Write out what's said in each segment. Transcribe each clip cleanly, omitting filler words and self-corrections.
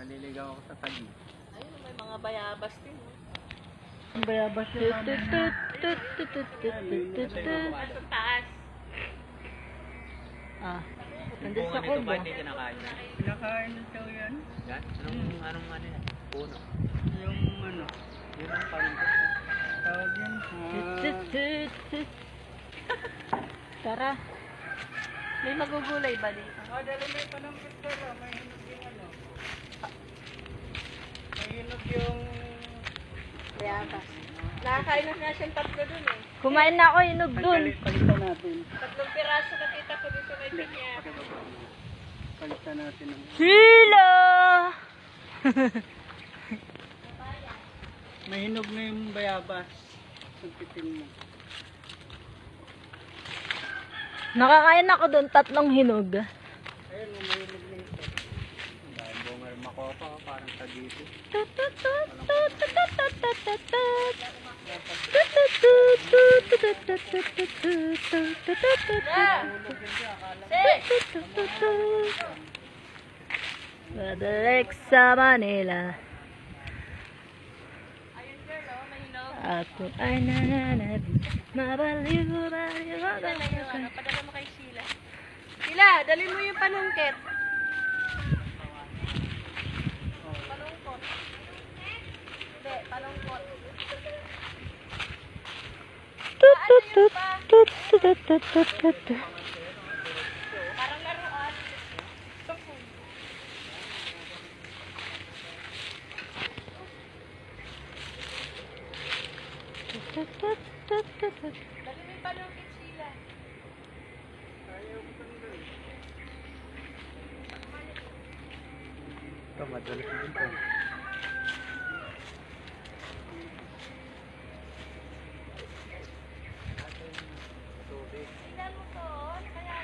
Naliligaw ako sa tagi. Ayun, may mga bayabas din. Ang bayabas yun. Sa taas. Ah, Yung nandun bunga sa nito kubo. ba hindi kinakain na? Pinakain ng tao yan. Yan? Anong ano yan? Puno. Yung ano, Yun ang parang tawag yan. Tara. May magugulay ba dito? Dali may panampit ka lang. May hinog yung ano. May hinog yung... Bayabas. Nakakain na nga siyang tatlo dun eh. Kumain na ako inog dun. Palitan natin. 3 piraso nakita ko dito may pinya. Palitan natin ang... Sila! May hinog na yung bayabas. Pagpitin mo. Nakakain ako dun, 3 hinog. Ayun, may hinog na ito. dahil bunga makopa parang tagiti. Babalik sa Manila. Ayun girl, oh, may hinog. Ako ay nananab. Mabaliw, baliw, Padala yung baliw. ano, padala mo kay Sheila. Sheila, dali mo yung panungkit. Panungkot. Hindi, panungkot. Parang laruan. Dali mo yung panungkit, Sheila. Ito, madalas din ito. Tingnan mo to, kaya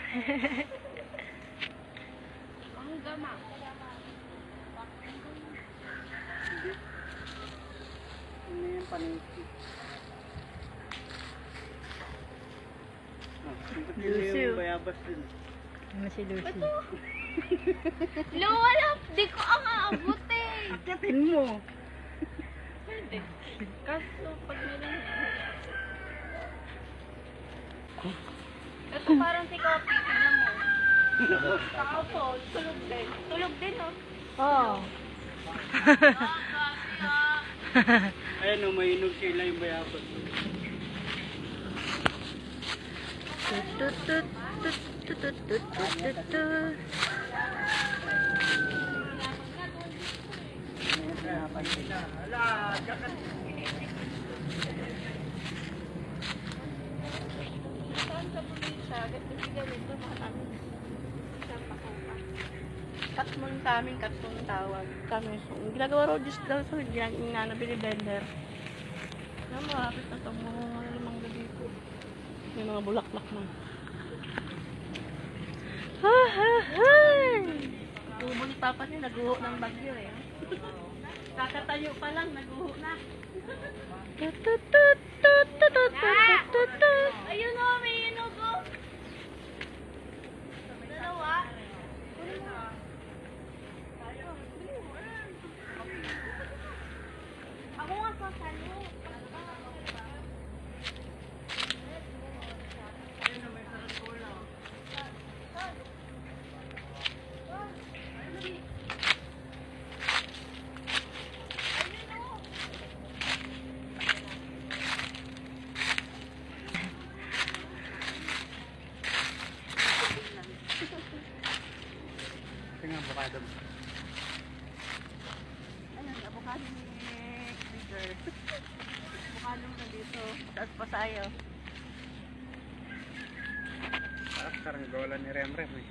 ang gama. Ano yung panampit? Lucio. Yung bayabas din. Ano si Lucy? Lo, wala. Di ko ang aabot eh. Akyatin mo. Pwede. Kaso pag nilang... Ito parang si Coffee. Tignan mo. Nakaupo. Tulog din. Tulog din, oh. Oh. Ayan o, may hinog sila yung bayabas. Saan sa probinsya? Kasi ganito mga kami. Saan pa ko pa? Katmon sa amin, katmon tawag. Kami, so, ginagawa raw just daw so, nabili blender. Na marapit na itong mga limang gabi ko. May mga bulaklak na. Tubo ni Papa niya, naguho ng bagyo eh. Kakatayo pa lang, naguho na. Ayun o, may inog o. Dalawa. Ako nga sasalo. Ito nga, bukado mo. Ayun, avocado ni Bigger. Avocado na dito. Taas pa sayo. Parang karanggola ni Remrem eh.